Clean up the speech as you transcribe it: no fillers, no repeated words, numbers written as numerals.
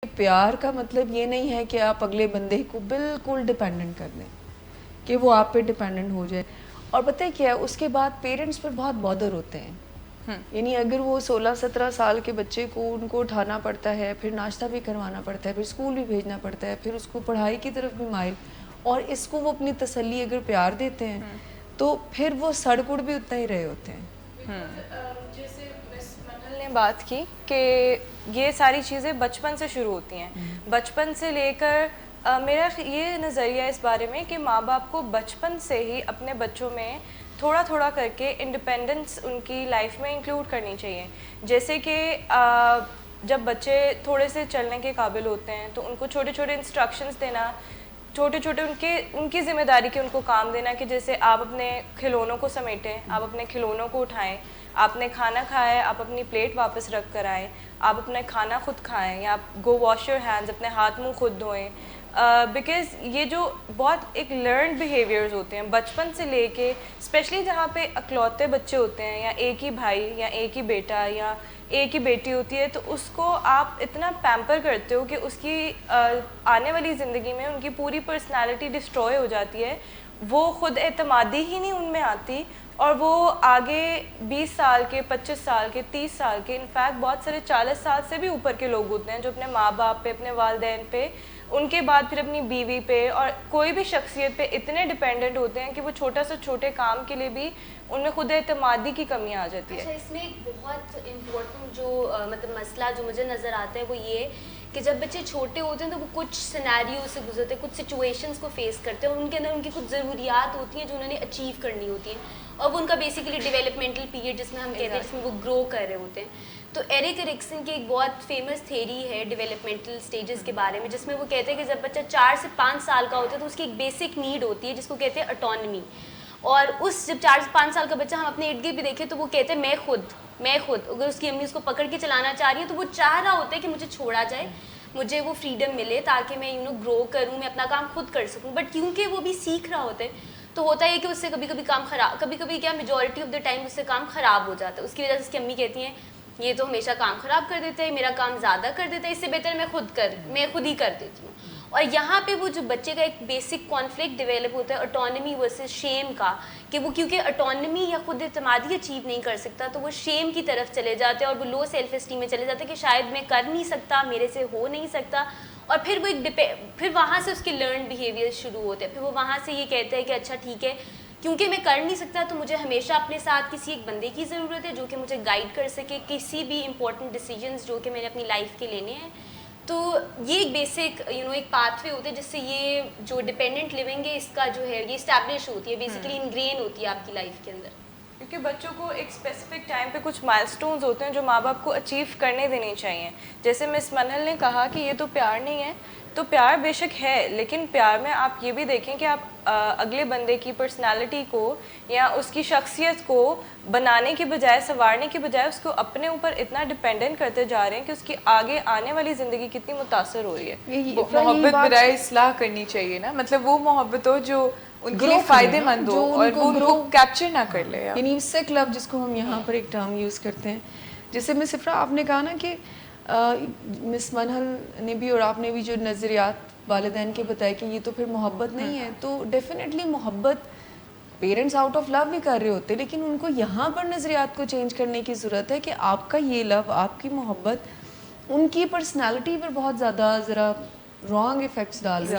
پیار کا مطلب یہ نہیں ہے کہ آپ اگلے بندے کو بالکل ڈپینڈنٹ کر دیں کہ وہ آپ پہ ڈپینڈنٹ ہو جائے. اور پتہ ہے کیا ہے, اس کے بعد پیرنٹس پر بہت بادر ہوتے ہیں. یعنی اگر وہ 16-17 سال کے بچے کو ان کو اٹھانا پڑتا ہے, پھر ناشتہ بھی کروانا پڑتا ہے, پھر اسکول بھی بھیجنا پڑتا ہے, پھر اس کو پڑھائی کی طرف بھی مائل, اور اس کو وہ اپنی تسلی اگر پیار دیتے ہیں تو پھر وہ سڑ گڑ بھی اتنا ہی رہے ہوتے ہیں. جیسے مس منل نے بات کی کہ یہ ساری چیزیں بچپن سے شروع ہوتی ہیں, بچپن سے لے کر میرا یہ نظریہ اس بارے میں کہ ماں باپ کو بچپن سے ہی اپنے بچوں میں تھوڑا تھوڑا کر کے انڈیپینڈنس ان کی لائف میں انکلوڈ کرنی چاہیے. جیسے کہ جب بچے تھوڑے سے چلنے کے قابل ہوتے ہیں تو ان کو چھوٹے چھوٹے انسٹرکشنز دینا, چھوٹے چھوٹے ان کی ذمہ داری کے ان کو کام دینا کہ جیسے آپ اپنے کھلونوں کو سمیٹیں, آپ اپنے کھلونوں کو اٹھائیں, آپ نے کھانا کھایا ہے آپ اپنی پلیٹ واپس رکھ کر آئیں, آپ اپنا کھانا خود کھائیں, یا آپ گو واش یور ہینڈز, اپنے ہاتھ منہ خود دھوئیں. بیکاز یہ جو بہت ایک لرنڈ بیہیویئرز ہوتے ہیں بچپن سے لے کے, اسپیشلی جہاں پہ اکلوتے بچے ہوتے ہیں یا ایک ہی بھائی یا ایک ہی بیٹا یا ایک ہی بیٹی ہوتی ہے, تو اس کو آپ اتنا پیمپر کرتے ہو کہ اس کی آنے والی زندگی میں ان کی پوری پرسنالٹی ڈسٹروائے ہو جاتی ہے, وہ خود اعتمادی ہی نہیں ان میں آتی, اور وہ آگے 20 سال کے, 25 سال کے, 30 سال کے, انفیکٹ بہت سارے 40 سال سے بھی اوپر کے لوگ ہوتے ہیں جو اپنے ماں باپ پہ, اپنے والدین پہ, ان کے بعد پھر اپنی بیوی پہ اور کوئی بھی شخصیت پہ اتنے ڈیپینڈنٹ ہوتے ہیں کہ وہ چھوٹا سے چھوٹے کام کے لیے بھی ان میں خود اعتمادی کی کمی آ جاتی ہے. اچھا, اس میں ایک بہت امپورٹنٹ جو مطلب مسئلہ جو مجھے نظر آتا ہے وہ یہ کہ جب بچے چھوٹے ہوتے ہیں تو وہ کچھ سینیریو سے گزرتے ہیں, کچھ سچویشنز کو فیس کرتے ہیں, اور ان کے اندر ان کی کچھ ضروریات ہوتی ہیں جو انہوں نے اچیو کرنی ہوتی ہیں, اور وہ ان کا بیسیکلی ڈیولپمنٹل پیریڈ جس میں ہم کہتے ہیں جس میں وہ گرو کر رہے ہوتے ہیں. تو ایرک ایرکسن کی ایک بہت فیمس تھیری ہے ڈیولپمنٹل سٹیجز کے بارے میں, جس میں وہ کہتے ہیں کہ جب بچہ 4 سے 5 سال کا ہوتا ہے تو اس کی ایک بیسک نیڈ ہوتی ہے جس کو کہتے ہیں اٹانمی. اور اس جب 4 سے 5 سال کا بچہ ہم اپنے ارد گرد بھی دیکھیں تو وہ کہتے ہیں میں خود اگر اس کی امی اس کو پکڑ کے چلانا چاہ رہی ہے تو وہ چاہ رہا ہوتا ہے کہ مجھے چھوڑا جائے, مجھے وہ فریڈم ملے تاکہ میں گرو کروں, میں اپنا کام خود کر سکوں. بٹ کیونکہ وہ بھی سیکھ رہا ہوتا ہے تو ہوتا ہے کہ اس سے کبھی کبھی کام خراب, کبھی کبھی کیا میجورٹی آف دا ٹائم اس سے کام خراب ہو جاتا ہے. اس کی وجہ سے اس کی امی کہتی ہیں یہ تو ہمیشہ کام خراب کر دیتا ہے, میرا کام زیادہ کر دیتا ہے, اس سے بہتر میں خود ہی کر دیتی ہوں. اور یہاں پہ وہ جو بچے کا ایک بیسک کانفلکٹ ڈیولپ ہوتا ہے اٹانمی ورسز شیم کا, کہ وہ کیونکہ اٹانمی یا خود اعتمادی اچیو نہیں کر سکتا تو وہ شیم کی طرف چلے جاتے ہیں, اور وہ لو سیلف اسٹیم میں چلے جاتے ہیں کہ شاید میں کر نہیں سکتا, میرے سے ہو نہیں سکتا. اور پھر وہ پھر وہاں سے اس کے لرنڈ بیہیویئر شروع ہوتے ہیں. پھر وہ وہاں سے یہ کہتے ہیں کہ اچھا ٹھیک ہے, کیونکہ میں کر نہیں سکتا تو مجھے ہمیشہ اپنے ساتھ کسی ایک بندے کی ضرورت ہے جو کہ مجھے گائیڈ کر سکے کسی بھی امپورٹنٹ ڈیسیجنز جو کہ میں نے اپنی لائف کے لینے ہیں. تو یہ ایک بیسک ایک پاتھ وے ہوتے ہیں جس سے یہ جو ڈپینڈنٹ لیونگ ہے اس کا جو ہے یہ اسٹیبلش ہوتی ہے, بیسیکلی انگرین ہوتی ہے آپ کی لائف کے اندر. کیونکہ بچوں کو ایک اسپیسیفک ٹائم پہ کچھ مائل سٹونز ہوتے ہیں جو ماں باپ کو اچیو کرنے دینے چاہیے. جیسے مس منل نے کہا کہ یہ تو پیار نہیں ہے, تو پیار بے شک ہے, لیکن پیار میں آپ یہ بھی دیکھیں کہ آپ اگلے بندے کی پرسنالٹی کو یا اس کی شخصیت کو بنانے کی بجائے, سنوارنے کی بجائے اس کو اپنے اوپر اتنا ڈپینڈنٹ کرتے جا رہے ہیں کہ اس کی آگے آنے والی زندگی کتنی متاثر ہو رہی ہے. محبت برائے اصلاح کرنی چاہیے نا, مطلب وہ محبت ہو جو ان کے لیے فائدے مند ہو اور وہ ان کو کیپچر نہ کر لے. یعنی سیک لو جس کو ہم یہاں پر ایک ٹرم یوز کرتے ہیں, جیسے مس افرا آپ نے کہا نا کہ مس منہل نے بھی اور آپ نے بھی جو نظریات والدین کے بتائے کہ یہ تو پھر محبت نہیں ہے, تو ڈیفینیٹلی محبت پیرنٹس آؤٹ آف لو بھی کر رہے ہوتے, لیکن ان کو یہاں پر نظریات کو چینج کرنے کی ضرورت ہے کہ آپ کا یہ لو, آپ کی محبت ان کی پرسنالٹی پر بہت زیادہ ذرا رانگ افیکٹس ڈال رہی ہے.